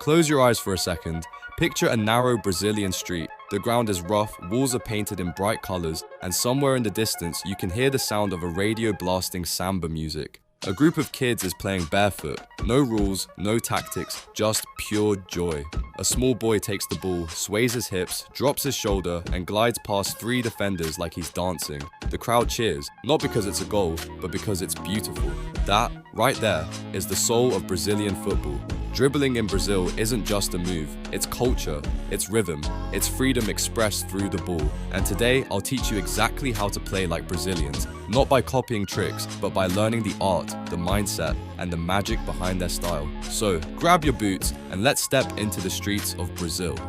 Close your eyes for a second. Picture a narrow Brazilian street. The ground is rough, walls are painted in bright colors, and somewhere in the distance you can hear the sound of a radio blasting samba music. A group of kids is playing barefoot. No rules, no tactics, just pure joy. A small boy takes the ball, sways his hips, drops his shoulder, and glides past 3 defenders like he's dancing. The crowd cheers, not because it's a goal, but because it's beautiful. That, right there, is the soul of Brazilian football. Dribbling in Brazil isn't just a move, it's culture, it's rhythm, it's freedom expressed through the ball. And today, I'll teach you exactly how to play like Brazilians, not by copying tricks, but by learning the art, the mindset, and the magic behind their style. So, grab your boots and let's step into the streets of Brazil.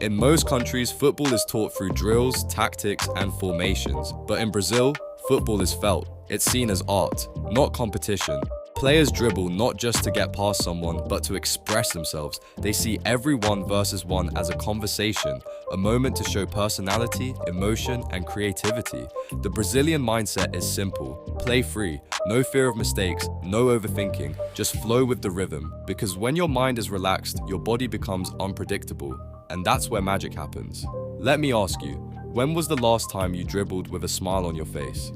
In most countries, football is taught through drills, tactics, and formations. But in Brazil, football is felt. It's seen as art, not competition. Players dribble not just to get past someone, but to express themselves. They see every 1 versus 1 as a conversation, a moment to show personality, emotion, and creativity. The Brazilian mindset is simple. Play free, no fear of mistakes, no overthinking, just flow with the rhythm. Because when your mind is relaxed, your body becomes unpredictable. And that's where magic happens. Let me ask you, when was the last time you dribbled with a smile on your face?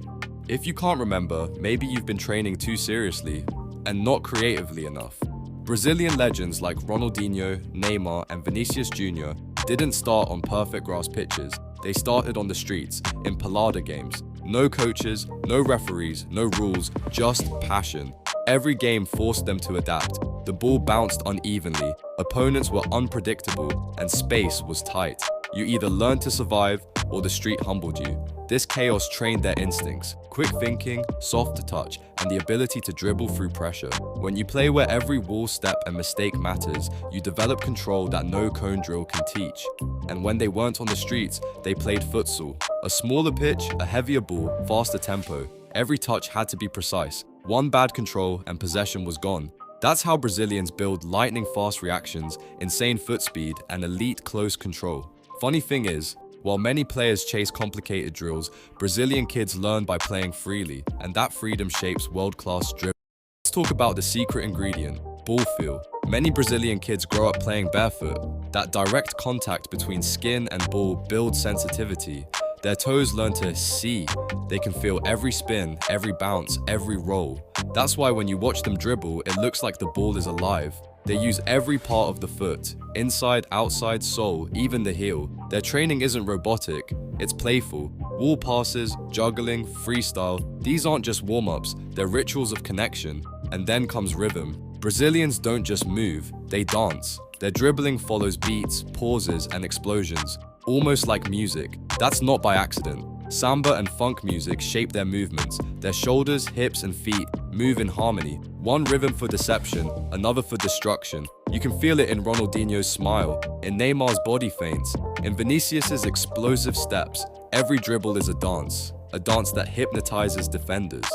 If you can't remember, maybe you've been training too seriously and not creatively enough. Brazilian legends like Ronaldinho, Neymar, and Vinicius Jr. didn't start on perfect grass pitches. They started on the streets, in pelada games. No coaches, no referees, no rules, just passion. Every game forced them to adapt. The ball bounced unevenly, opponents were unpredictable, and space was tight. You either learned to survive or the street humbled you. This chaos trained their instincts, quick thinking, soft touch, and the ability to dribble through pressure. When you play where every wall step and mistake matters, you develop control that no cone drill can teach. And when they weren't on the streets, they played futsal. A smaller pitch, a heavier ball, faster tempo. Every touch had to be precise. One bad control and possession was gone. That's how Brazilians build lightning-fast reactions, insane foot speed, and elite close control. Funny thing is, while many players chase complicated drills, Brazilian kids learn by playing freely, and that freedom shapes world-class dribble. Let's talk about the secret ingredient, ball feel. Many Brazilian kids grow up playing barefoot. That direct contact between skin and ball builds sensitivity. Their toes learn to see. They can feel every spin, every bounce, every roll. That's why when you watch them dribble, it looks like the ball is alive. They use every part of the foot, inside, outside, sole, even the heel. Their training isn't robotic, it's playful. Wall passes, juggling, freestyle, these aren't just warm-ups, they're rituals of connection. And then comes rhythm. Brazilians don't just move, they dance. Their dribbling follows beats, pauses, and explosions, almost like music. That's not by accident. Samba and funk music shape their movements. Their shoulders, hips, and feet move in harmony. One rhythm for deception, another for destruction. You can feel it in Ronaldinho's smile, in Neymar's body feints, in Vinicius's explosive steps. Every dribble is a dance that hypnotizes defenders.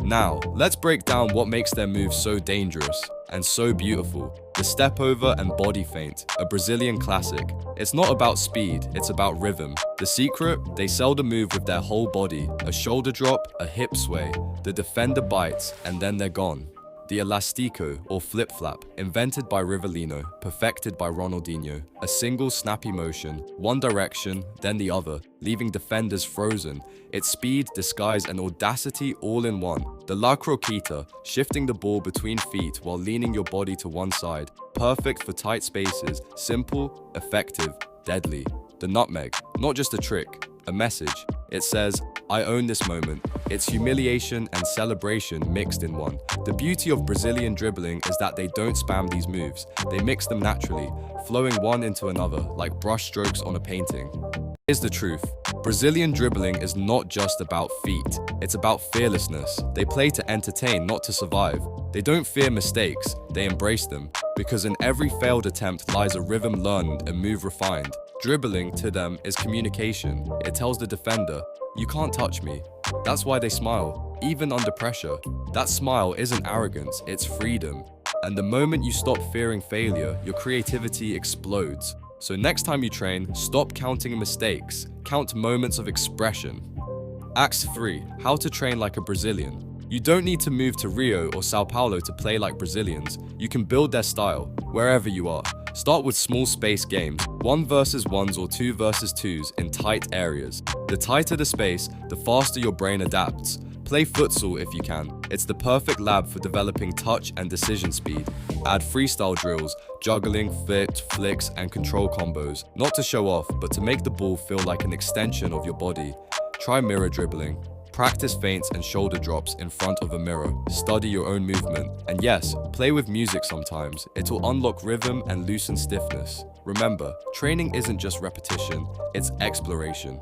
Now, let's break down what makes their moves so dangerous and so beautiful. The step over and body feint, a Brazilian classic. It's not about speed, it's about rhythm. The secret? They seldom move with their whole body. A shoulder drop, a hip sway. The defender bites, and then they're gone. The elastico, or flip-flap, invented by Rivellino, perfected by Ronaldinho. A single snappy motion, one direction, then the other, leaving defenders frozen. It's speed, disguise, and audacity all in one. The La Croqueta, shifting the ball between feet while leaning your body to one side. Perfect for tight spaces, simple, effective, deadly. The nutmeg, not just a trick, a message. It says, I own this moment. It's humiliation and celebration mixed in one. The beauty of Brazilian dribbling is that they don't spam these moves. They mix them naturally, flowing one into another like brush strokes on a painting. Here's the truth. Brazilian dribbling is not just about feet. It's about fearlessness. They play to entertain, not to survive. They don't fear mistakes, they embrace them. Because in every failed attempt lies a rhythm learned and move refined. Dribbling, to them, is communication. It tells the defender, you can't touch me. That's why they smile, even under pressure. That smile isn't arrogance, it's freedom. And the moment you stop fearing failure, your creativity explodes. So next time you train, stop counting mistakes, count moments of expression. Act 3. How to train like a Brazilian. You don't need to move to Rio or Sao Paulo to play like Brazilians. You can build their style, wherever you are. Start with small space games, 1 versus 1s or 2 versus 2s in tight areas. The tighter the space, the faster your brain adapts. Play futsal if you can. It's the perfect lab for developing touch and decision speed. Add freestyle drills, juggling, flicks, and control combos. Not to show off, but to make the ball feel like an extension of your body. Try mirror dribbling. Practice feints and shoulder drops in front of a mirror. Study your own movement. And yes, play with music sometimes. It will unlock rhythm and loosen stiffness. Remember, training isn't just repetition, it's exploration.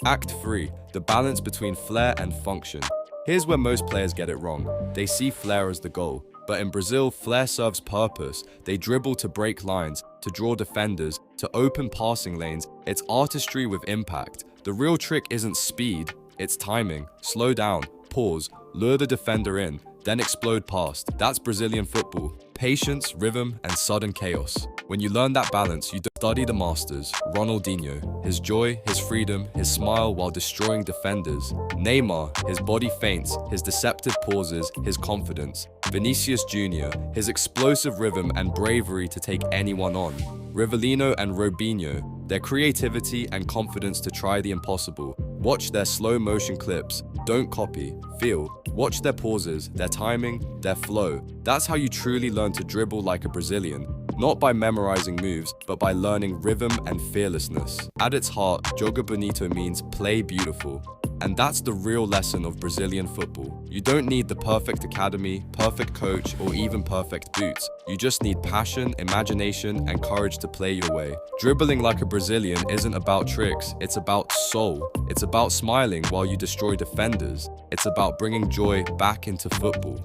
Act 3. The balance between flair and function. Here's where most players get it wrong. They see flair as the goal. But in Brazil, flair serves purpose. They dribble to break lines, to draw defenders, to open passing lanes. It's artistry with impact. The real trick isn't speed, it's timing. Slow down, pause, lure the defender in, then explode past. That's Brazilian football. Patience, rhythm, and sudden chaos. When you learn that balance, you study the masters. Ronaldinho, his joy, his freedom, his smile while destroying defenders. Neymar, his body feints, his deceptive pauses, his confidence. Vinicius Jr., his explosive rhythm and bravery to take anyone on. Rivellino and Robinho, their creativity and confidence to try the impossible. Watch their slow motion clips. Don't copy, feel. Watch their pauses, their timing, their flow. That's how you truly learn to dribble like a Brazilian. Not by memorizing moves, but by learning rhythm and fearlessness. At its heart, joga bonito means play beautiful. And that's the real lesson of Brazilian football. You don't need the perfect academy, perfect coach, or even perfect boots. You just need passion, imagination, and courage to play your way. Dribbling like a Brazilian isn't about tricks, it's about soul. It's about smiling while you destroy defenders. It's about bringing joy back into football.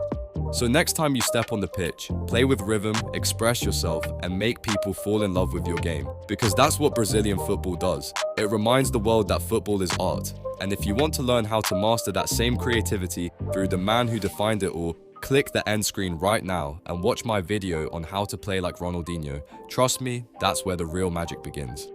So next time you step on the pitch, play with rhythm, express yourself, and make people fall in love with your game. Because that's what Brazilian football does. It reminds the world that football is art. And if you want to learn how to master that same creativity through the man who defined it all, click the end screen right now and watch my video on how to play like Ronaldinho. Trust me, that's where the real magic begins.